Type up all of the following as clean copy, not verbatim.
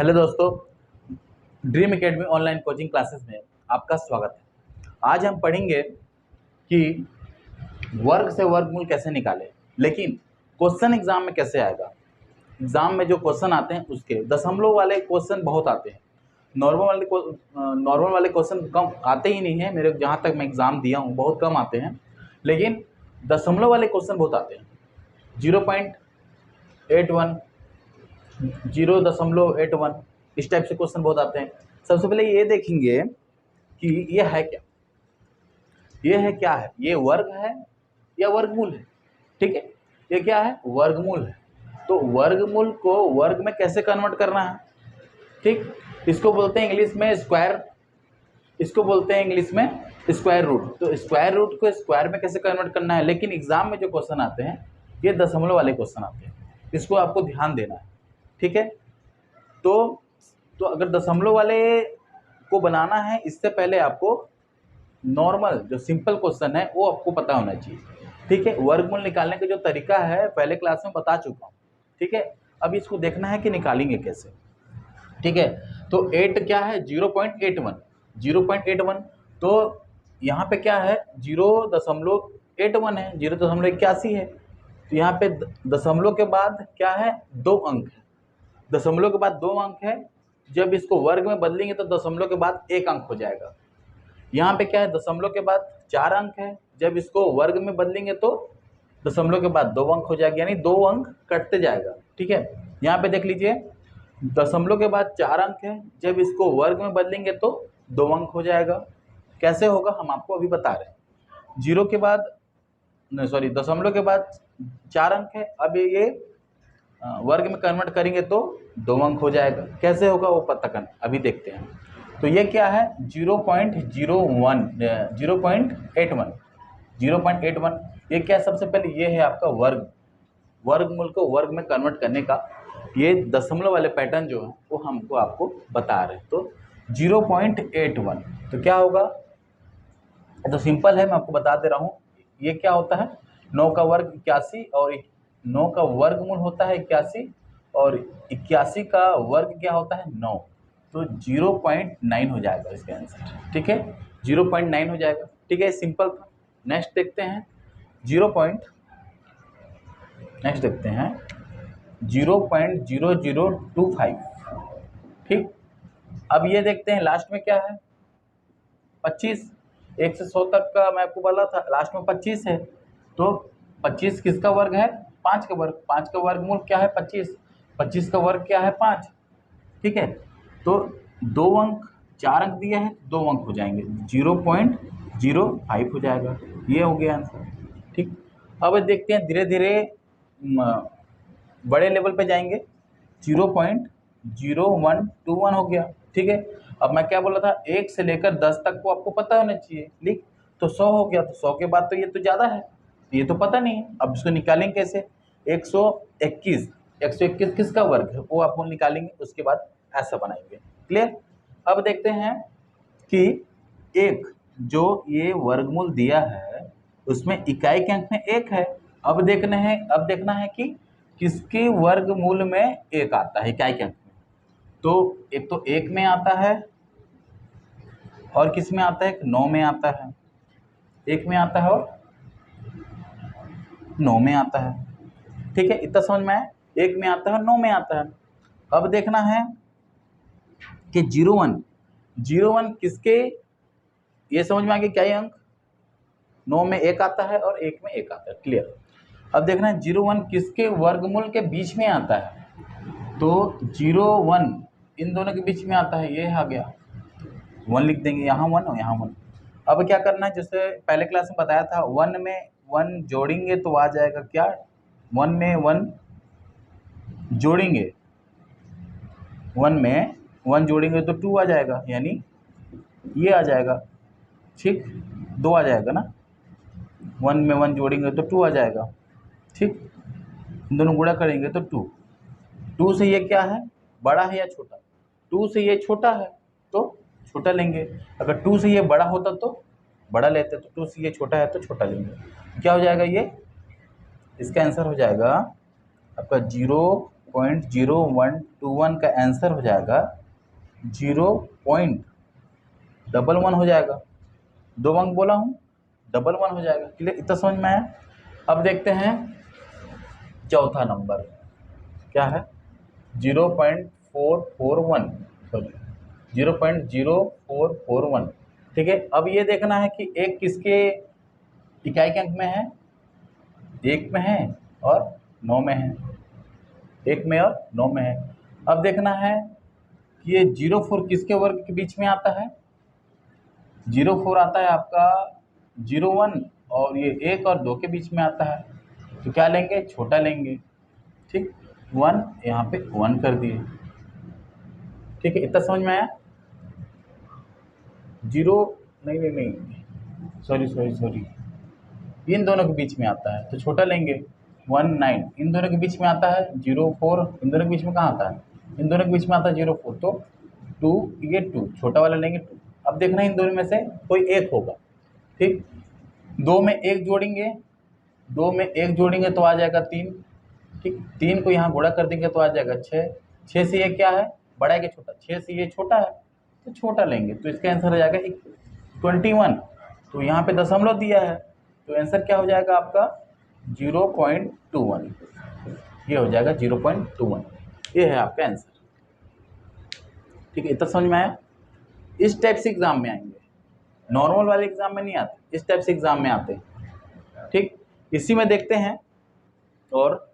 Hello दोस्तों, dream academy online coaching classes में आपका स्वागत है। आज हम पढ़ेंगे कि वर्ग से वर्गमूल कैसे निकालें, लेकिन क्वेश्चन एग्जाम में कैसे आएगा। एग्जाम में जो क्वेश्चन आते हैं उसके दशमलव वाले क्वेश्चन बहुत आते हैं। नॉर्मल वाले क्वेश्चन कम आते ही नहीं है। मेरे जहाँ तक मैं एग्जाम दिया हूँ बहुत कम आते हैं, लेकिन दशमलव वाले क्वेश्चन बहुत आते हैं। 0.81, 0.81 इस टाइप से क्वेश्चन बहुत आते हैं। सबसे पहले ये देखेंगे कि ये है क्या, ये वर्ग है या वर्गमूल है। ठीक है, ये क्या है, वर्गमूल है। तो वर्गमूल को वर्ग में कैसे कन्वर्ट करना है। ठीक, इसको बोलते हैं इंग्लिश में स्क्वायर, इसको बोलते हैं इंग्लिश में स्क्वायर रूट। तो स्क्वायर रूट को स्क्वायर में कैसे कन्वर्ट करना है। लेकिन एग्जाम में जो क्वेश्चन आते हैं ये दशमलव वाले क्वेश्चन आते हैं, इसको आपको ध्यान देना है। ठीक है, तो अगर दशमलव वाले को बनाना है, इससे पहले आपको नॉर्मल जो सिंपल क्वेश्चन है वो आपको पता होना चाहिए। ठीक है, वर्गमूल निकालने का जो तरीका है पहले क्लास में बता चुका हूँ। ठीक है, अब इसको देखना है कि निकालेंगे कैसे। ठीक है, तो 8 क्या है, 0.81। तो यहाँ पे क्या है, 0.81 है, 0.81 है। तो यहाँ पे दशमलव के बाद क्या है, 2 अंक है। दशमलव के बाद 2 अंक है। जब इसको वर्ग में बदलेंगे तो दशमलव के बाद 1 अंक हो जाएगा। यहाँ पे क्या है, दशमलव के बाद 4 अंक है। जब इसको वर्ग में बदलेंगे तो दशमलव के बाद 2 अंक हो जाएगा, यानी 2 अंक कटते जाएगा। ठीक है, यहाँ पे देख लीजिए, दशमलव के बाद 4 अंक है। जब इसको वर्ग में बदलेंगे तो 2 अंक हो जाएगा। कैसे होगा हम आपको अभी बता रहे हैं। दशमलव के बाद 4 अंक है। अब ये वर्ग में कन्वर्ट करेंगे तो 2 अंक हो जाएगा। कैसे होगा वो पता करना, अभी देखते हैं। तो ये क्या है, 0.81। ये क्या है, सबसे पहले ये है आपका वर्गमूल को वर्ग में कन्वर्ट करने का ये दशमलव वाले पैटर्न जो है वो हमको आपको बता रहे हैं। तो 0.81 तो क्या होगा, तो सिंपल है, मैं आपको बता दे रहा हूँ। ये क्या होता है, 9 का वर्ग 81, और 9 का वर्गमूल होता है 81, और 81 का वर्ग क्या होता है, 9। तो 0.9 हो जाएगा इसका आंसर। ठीक है, 0.9 हो जाएगा। ठीक है, सिंपल था। नेक्स्ट देखते हैं 0.0025। ठीक, अब ये देखते हैं लास्ट में क्या है, 25। 1 से 100 तक का मैं आपको बोला था, लास्ट में 25 है। तो 25 किसका वर्ग है, 5 का वर्ग। 5 का वर्गमूल क्या है, 25। 25 का वर्ग क्या है, 5। ठीक है, तो 2 अंक, 4 अंक दिया है, 2 अंक हो जाएंगे, 0.05 हो जाएगा। ये हो गया आंसर। ठीक, अब देखते हैं धीरे धीरे बड़े लेवल पे जाएंगे। 0.0121 हो गया। ठीक है, अब मैं क्या बोला था, 1 से लेकर 10 तक को आपको पता होना चाहिए। लिख, तो 100 हो गया। तो 100 के बाद तो ये तो ज़्यादा है, ये तो पता नहीं है। अब इसको निकालेंगे कैसे, 121 किसका वर्ग है वो आपको निकालेंगे, उसके बाद ऐसा बनाएंगे। क्लियर। अब देखते हैं कि एक जो ये वर्गमूल दिया है उसमें इकाई के अंक में 1 है। अब देखना है कि किसके वर्गमूल में 1 आता है इकाई के अंक में। तो एक तो 1 में आता है, और किस में आता है, 9 में आता है। 1 में आता है और 9 में आता है। ठीक है, इतना समझ में आया, 1 में आता है और 9 में आता है। अब देखना है कि 01 किसके, ये समझ में आ गया क्या, ये अंक 9 में 1 आता है और 1 में 1 आता है। क्लियर। अब देखना है 01 किसके वर्गमूल के बीच में आता है। तो 01 इन दोनों के बीच में आता है, ये आ गया 1 लिख देंगे, यहाँ 1 और यहाँ 1। अब क्या करना है, जैसे पहले क्लास में बताया था, 1 में 1 जोड़ेंगे तो आ जाएगा क्या, 1 में 1 जोड़ेंगे, 1 में 1 जोड़ेंगे तो 2 आ जाएगा, यानी ये आ जाएगा। ठीक, 2 आ जाएगा ना, 1 में 1 जोड़ेंगे तो 2 आ जाएगा। ठीक, इन दोनों गुणा करेंगे तो 2 से ये क्या है, बड़ा है या छोटा। 2 से ये छोटा है तो छोटा लेंगे, अगर 2 से ये बड़ा होता तो बड़ा लेते, तो 2 से ये छोटा है तो छोटा लेंगे। क्या हो जाएगा, ये इसका आंसर हो जाएगा आपका 0.05। 0.0121 का आंसर हो जाएगा 0.11 हो जाएगा। 2 अंक बोला हूँ, 11 हो जाएगा। क्लियर, इतना समझ में आया। अब देखते हैं चौथा नंबर क्या है, 0.441, सॉरी 0.0441। ठीक है, अब ये देखना है कि एक किसके इकाई के अंक में है, 1 में है और 9 में है, 1 में और 9 में है। अब देखना है कि ये 04 किसके वर्ग के बीच में आता है। 04 आता है आपका 01 और ये 1 और 2 के बीच में आता है, तो क्या लेंगे, छोटा लेंगे। ठीक, 1 यहाँ पे 1 कर दिए। ठीक है, इतना समझ में आया। 0 नहीं, सॉरी, इन दोनों के बीच में आता है तो छोटा लेंगे। 19 इन दोनों के बीच में आता है, 04 इन दोनों के बीच में कहाँ आता है, इन दोनों के बीच में आता है 04, तो 2 ये 2 छोटा वाला लेंगे 2। अब देखना इन दोनों में से कोई एक होगा। ठीक, 2 में 1 जोड़ेंगे, 2 में 1 जोड़ेंगे तो आ जाएगा 3। ठीक, 3 को यहाँ गुणा कर देंगे तो आ जाएगा 6। 6 से ये क्या है, बड़ा है कि छोटा, 6 से ये छोटा है तो छोटा लेंगे, तो इसका आंसर हो जाएगा 21। तो यहाँ पे दशमलव दिया है तो आंसर क्या हो जाएगा आपका 0.21। ये हो जाएगा 0.21, ये है आपका आंसर। ठीक है, इतना समझ में आया। इस टाइप से एग्जाम में आएंगे, नॉर्मल वाले एग्जाम में नहीं आते, इस टाइप से एग्जाम में आते हैं। ठीक, इसी में देखते हैं और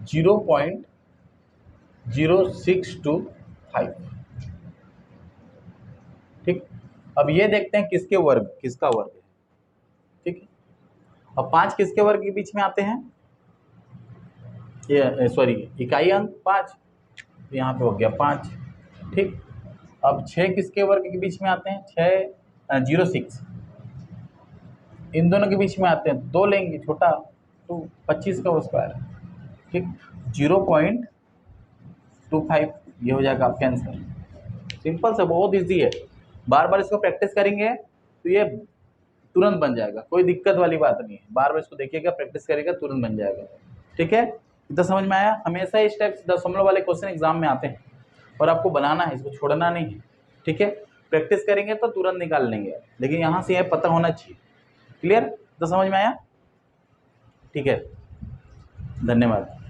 0.0625। ठीक, अब ये देखते हैं किसका वर्ग है। ठीक है, अब 5 किसके वर्ग के बीच में आते हैं, ये सॉरी इकाई अंक 5, तो यहाँ पे हो गया 5। ठीक, अब 6 किसके वर्ग के बीच में आते हैं, 06 इन दोनों के बीच में आते हैं, 2 लेंगे छोटा, तो 25 का स्क्वायर। ठीक, 0.25 ये हो जाएगा आपका आंसर। सिंपल से, बहुत इजी है, बार बार इसको प्रैक्टिस करेंगे तो ये तुरंत बन जाएगा, कोई दिक्कत वाली बात नहीं है। बार बार इसको देखिएगा, प्रैक्टिस करेगा, तुरंत बन जाएगा। ठीक है, इतना समझ में आया। हमेशा इस टाइप से दशमलव वाले क्वेश्चन एग्जाम में आते हैं और आपको बनाना है, इसको छोड़ना नहीं है। ठीक है, प्रैक्टिस करेंगे तो तुरंत निकाल लेंगे, लेकिन यहाँ से यह पता होना चाहिए। क्लियर, तो समझ में आया। ठीक है, धन्यवाद।